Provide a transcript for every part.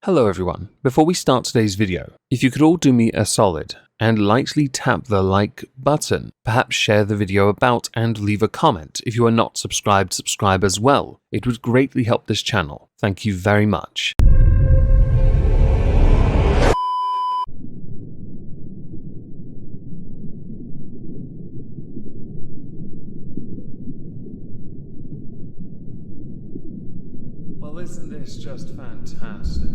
Hello everyone. Before we start today's video, if you could all do me a solid and lightly tap the like button, perhaps share the video about and leave a comment. If you are not subscribed, subscribe as well. It would greatly help this channel. Thank you very much. Well, isn't this just fantastic?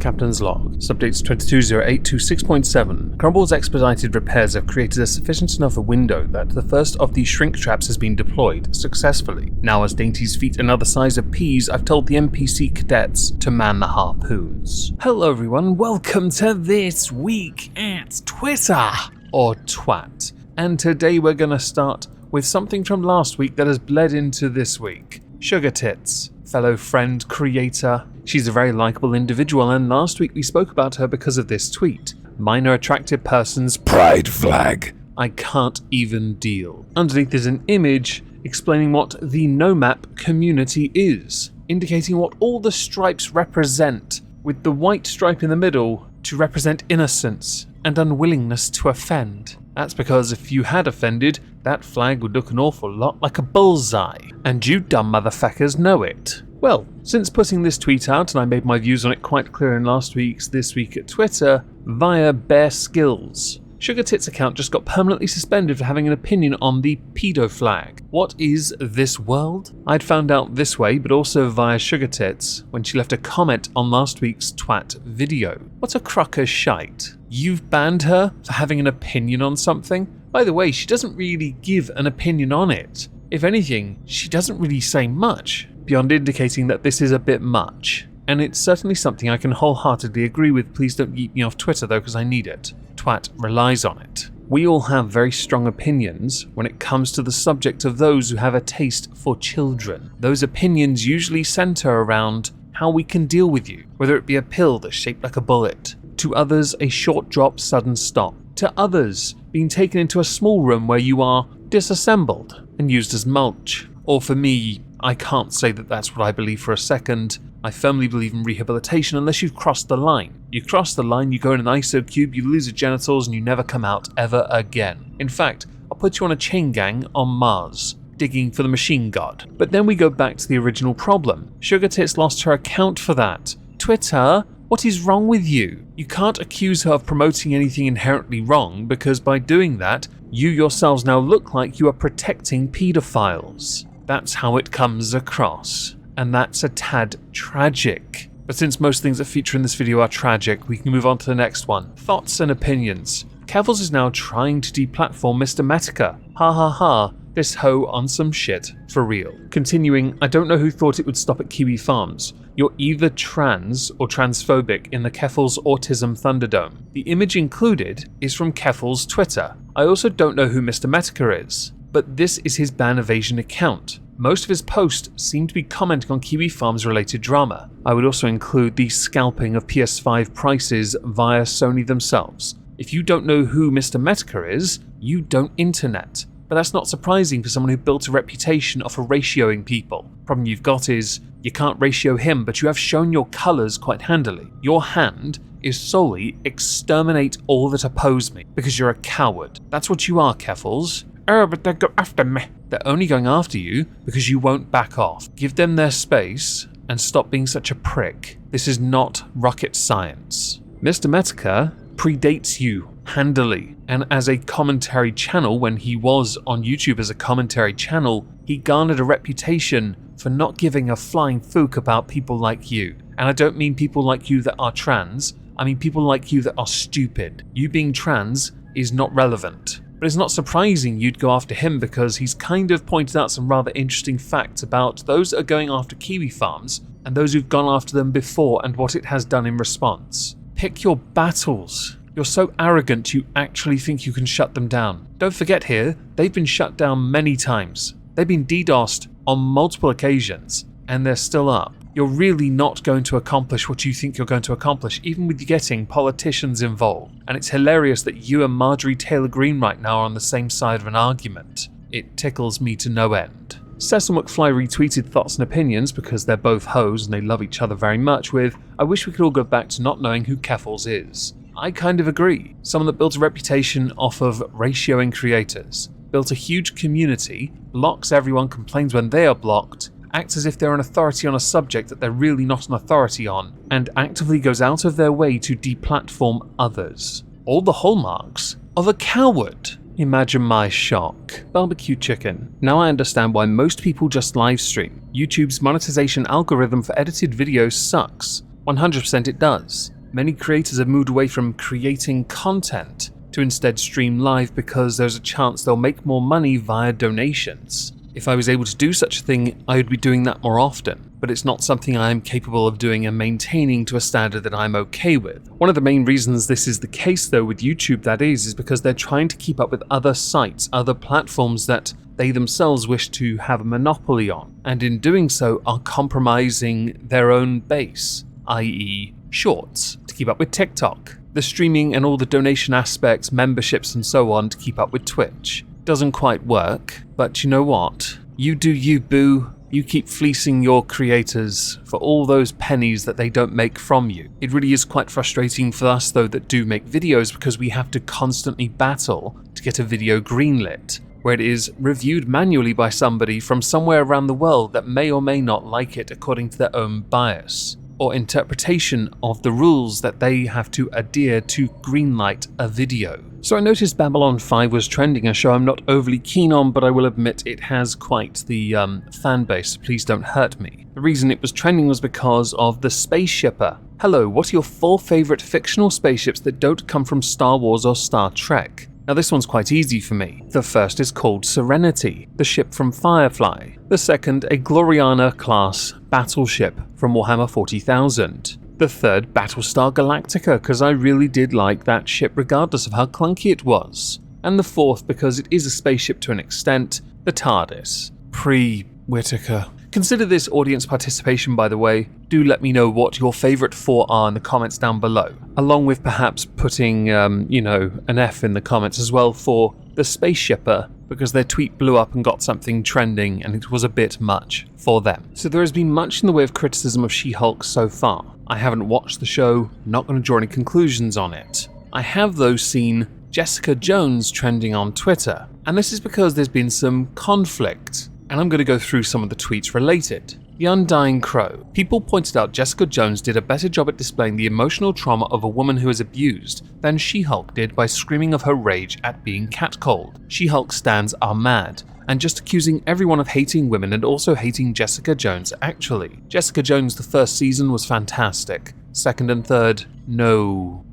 Captain's log. Subdates 220826.7. Crumble's expedited repairs have created a sufficient enough window that the first of the shrink traps has been deployed successfully. Now, as Dainty's feet are the size of peas, I've told the NPC cadets to man the harpoons. Hello everyone, welcome to This Week at Twitter, or twat. And today we're gonna start with something from last week that has bled into this week. Sugar Tits, fellow friend creator. She's a very likable individual, and last week we spoke about her because of this tweet. Minor attractive person's pride flag. I can't even deal. Underneath is an image explaining what the no-map community is, indicating what all the stripes represent, with the white stripe in the middle to represent innocence and unwillingness to offend. That's because if you had offended, that flag would look an awful lot like a bullseye, and you dumb motherfuckers know it. Well, since putting this tweet out, and I made my views on it quite clear in last week's This Week at Twitter, via Bare Skills, Sugar Tits' account just got permanently suspended for having an opinion on the pedo flag. What is this world? I'd found out this way, but also via Sugar Tits, when she left a comment on last week's twat video. What a crock of shite. You've banned her for having an opinion on something? By the way, she doesn't really give an opinion on it. If anything, she doesn't really say much, beyond indicating that this is a bit much. And it's certainly something I can wholeheartedly agree with. Please don't yeet me off Twitter though, because I need it. Twat relies on it. We all have very strong opinions when it comes to the subject of those who have a taste for children. Those opinions usually center around how we can deal with you, whether it be a pill that's shaped like a bullet, to others a short drop sudden stop, to others being taken into a small room where you are disassembled and used as mulch. Or for me, I can't say that that's what I believe for a second. I firmly believe in rehabilitation unless you've crossed the line. You cross the line, you go in an ISO cube, you lose your genitals, and you never come out ever again. In fact, I'll put you on a chain gang on Mars, digging for the machine god. But then we go back to the original problem. Sugar Tits lost her account for that. Twitter, what is wrong with you? You can't accuse her of promoting anything inherently wrong, because by doing that, you yourselves now look like you are protecting pedophiles. That's how it comes across. And that's a tad tragic. But since most things that feature in this video are tragic, we can move on to the next one. Thoughts and opinions. Kevils is now trying to deplatform Mr. Metica. Ha ha ha, this hoe on some shit, for real. Continuing, I don't know who thought it would stop at Kiwi Farms. You're either trans or transphobic in the Keffel's Autism Thunderdome. The image included is from Keffel's Twitter. I also don't know who Mr. Metica is, but this is his ban evasion account. Most of his posts seem to be commenting on Kiwi Farms related drama. I would also include the scalping of PS5 prices via Sony themselves. If you don't know who Mr. Metica is, you don't internet. But that's not surprising for someone who built a reputation off of ratioing people. Problem you've got is, you can't ratio him, but you have shown your colours quite handily. Your hand is solely exterminate all that oppose me, because you're a coward. That's what you are, Keffels. Oh, but they go after me. They're only going after you because you won't back off. Give them their space and stop being such a prick. This is not rocket science. Mr. Metica predates you handily, and as a commentary channel, when he was on YouTube as a commentary channel, he garnered a reputation for not giving a flying fook about people like you. And I don't mean people like you that are trans, I mean people like you that are stupid. You being trans is not relevant. But it's not surprising you'd go after him, because he's kind of pointed out some rather interesting facts about those that are going after Kiwi Farms and those who've gone after them before and what it has done in response. Pick your battles. You're so arrogant you actually think you can shut them down. Don't forget here, they've been shut down many times. They've been DDoSed on multiple occasions, and they're still up. You're really not going to accomplish what you think you're going to accomplish, even with you getting politicians involved. And it's hilarious that you and Marjorie Taylor Greene right now are on the same side of an argument. It tickles me to no end. Cecil McFly retweeted thoughts and opinions because they're both hoes and they love each other very much with, "I wish we could all go back to not knowing who Keffals is." I kind of agree. Someone that builds a reputation off of ratioing creators, built a huge community, blocks everyone, complains when they are blocked, acts as if they're an authority on a subject that they're really not an authority on, and actively goes out of their way to deplatform others. All the hallmarks of a coward. Imagine my shock. Barbecue chicken. Now I understand why most people just livestream. YouTube's monetization algorithm for edited videos sucks. 100% it does. Many creators have moved away from creating content to instead stream live because there's a chance they'll make more money via donations. If I was able to do such a thing, I would be doing that more often, but it's not something I am capable of doing and maintaining to a standard that I'm okay with. One of the main reasons this is the case though with YouTube that is because they're trying to keep up with other sites, other platforms that they themselves wish to have a monopoly on, and in doing so are compromising their own base, i.e. shorts, to keep up with TikTok, the streaming and all the donation aspects, memberships and so on to keep up with Twitch. Doesn't quite work, but you know what? You do you, boo. You keep fleecing your creators for all those pennies that they don't make from you. It really is quite frustrating for us though that do make videos because we have to constantly battle to get a video greenlit, where it is reviewed manually by somebody from somewhere around the world that may or may not like it according to their own bias or interpretation of the rules that they have to adhere to greenlight a video. So I noticed Babylon 5 was trending, a show I'm not overly keen on, but I will admit it has quite the fan base, so please don't hurt me. The reason it was trending was because of the Space Shipper. Hello, what are your 4 favourite fictional spaceships that don't come from Star Wars or Star Trek? Now this one's quite easy for me. The first is called Serenity, the ship from Firefly. The second, a Gloriana-class battleship from Warhammer 40,000. The third, Battlestar Galactica, because I really did like that ship regardless of how clunky it was. And the fourth, because it is a spaceship to an extent, the TARDIS. Pre-Whittaker. Consider this audience participation, by the way. Do let me know what your favourite 4 are in the comments down below, along with perhaps putting, an F in the comments as well for the Space Shipper, because their tweet blew up and got something trending and it was a bit much for them. So there has been much in the way of criticism of She-Hulk so far. I haven't watched the show, not going to draw any conclusions on it. I have though seen Jessica Jones trending on Twitter, and this is because there's been some conflict. And I'm going to go through some of the tweets related. The Undying Crow. People pointed out Jessica Jones did a better job at displaying the emotional trauma of a woman who is abused than She-Hulk did by screaming of her rage at being catcalled. She-Hulk stans are mad, and just accusing everyone of hating women and also hating Jessica Jones actually. Jessica Jones the first season was fantastic. Second and third, no.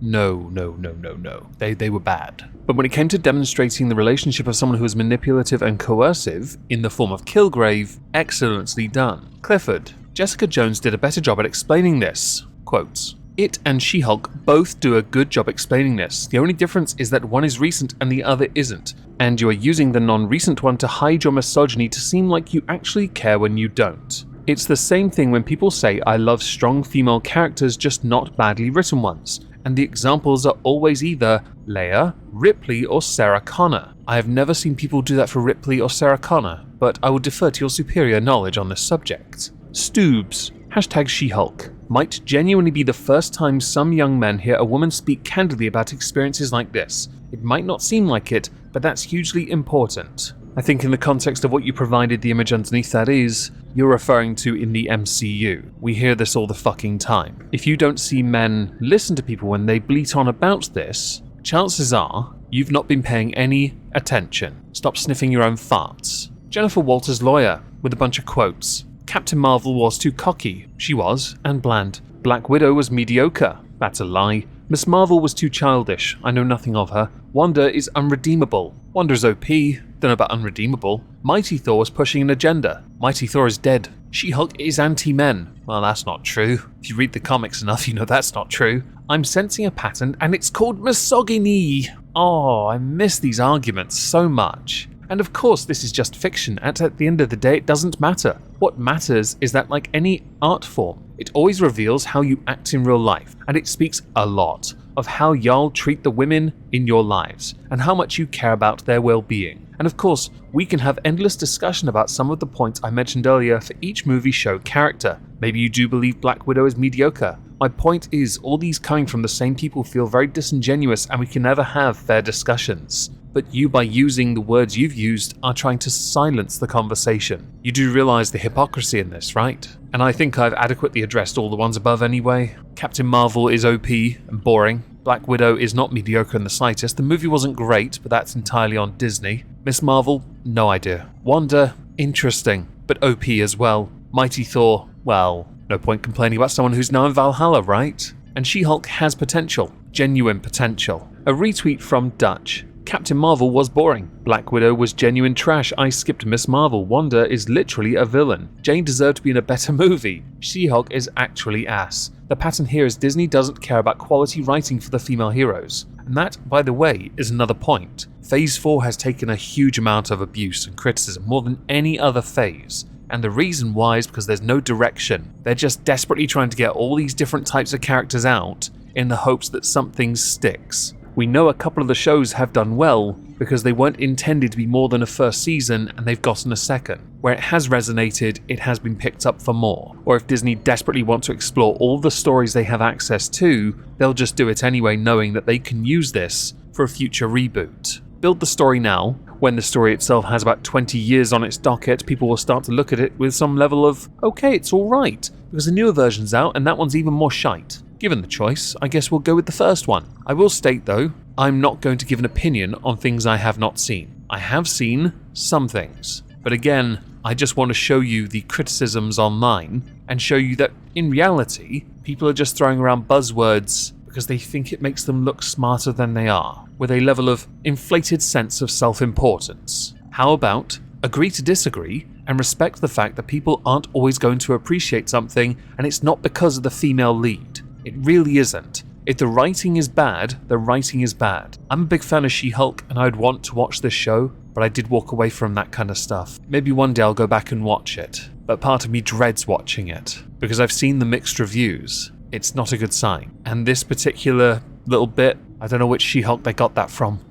They were bad. But when it came to demonstrating the relationship of someone who is manipulative and coercive, in the form of Kilgrave, excellently done. Clifford. Jessica Jones did a better job at explaining this. Quotes. It and She-Hulk both do a good job explaining this. The only difference is that one is recent and the other isn't, and you are using the non-recent one to hide your misogyny to seem like you actually care when you don't. It's the same thing when people say I love strong female characters, just not badly written ones, and the examples are always either Leia, Ripley, or Sarah Connor. I have never seen people do that for Ripley or Sarah Connor, but I will defer to your superior knowledge on this subject. Stoobs. #She-Hulk. Might genuinely be the first time some young men hear a woman speak candidly about experiences like this. It might not seem like it, but that's hugely important. I think in the context of what you provided the image underneath that is, you're referring to in the MCU. We hear this all the fucking time. If you don't see men listen to people when they bleat on about this, chances are you've not been paying any attention. Stop sniffing your own farts. Jennifer Walters' lawyer, with a bunch of quotes. Captain Marvel was too cocky. She was, and bland. Black Widow was mediocre. That's a lie. Miss Marvel was too childish. I know nothing of her. Wanda is unredeemable. Wanda's OP. Don't know about unredeemable. Mighty Thor was pushing an agenda. Mighty Thor is dead. She-Hulk is anti-men. Well, that's not true. If you read the comics enough, you know that's not true. I'm sensing a pattern, and it's called misogyny. Oh, I miss these arguments so much. And of course, this is just fiction, and at the end of the day, it doesn't matter. What matters is that, like any art form, it always reveals how you act in real life, and it speaks a lot of how y'all treat the women in your lives, and how much you care about their well-being. And of course, we can have endless discussion about some of the points I mentioned earlier for each movie show character. Maybe you do believe Black Widow is mediocre. My point is, all these coming from the same people feel very disingenuous and we can never have fair discussions. But you, by using the words you've used, are trying to silence the conversation. You do realize the hypocrisy in this, right? And I think I've adequately addressed all the ones above anyway. Captain Marvel is OP and boring. Black Widow is not mediocre in the slightest. The movie wasn't great, but that's entirely on Disney. Miss Marvel, no idea. Wanda, interesting, but OP as well. Mighty Thor, well, no point complaining about someone who's now in Valhalla, right? And She-Hulk has potential, genuine potential. A retweet from Dutch. Captain Marvel was boring. Black Widow was genuine trash. I skipped Miss Marvel. Wanda is literally a villain. Jane deserved to be in a better movie. She-Hulk is actually ass. The pattern here is Disney doesn't care about quality writing for the female heroes. And that, by the way, is another point. Phase 4 has taken a huge amount of abuse and criticism, more than any other phase. And the reason why is because there's no direction. They're just desperately trying to get all these different types of characters out in the hopes that something sticks. We know a couple of the shows have done well because they weren't intended to be more than a first season and they've gotten a second. Where it has resonated, it has been picked up for more. Or if Disney desperately want to explore all the stories they have access to, they'll just do it anyway, knowing that they can use this for a future reboot. Build the story now. When the story itself has about 20 years on its docket, people will start to look at it with some level of, okay, it's alright, because the newer version's out and that one's even more shite. Given the choice, I guess we'll go with the first one. I will state though, I'm not going to give an opinion on things I have not seen. I have seen some things, but again, I just want to show you the criticisms online and show you that in reality, people are just throwing around buzzwords because they think it makes them look smarter than they are, with a level of inflated sense of self-importance. How about agree to disagree and respect the fact that people aren't always going to appreciate something and it's not because of the female lead. It really isn't. If the writing is bad, the writing is bad. I'm a big fan of She-Hulk and I'd want to watch this show, but I did walk away from that kind of stuff. Maybe one day I'll go back and watch it, but part of me dreads watching it because I've seen the mixed reviews. It's not a good sign. And this particular little bit, I don't know which She-Hulk they got that from.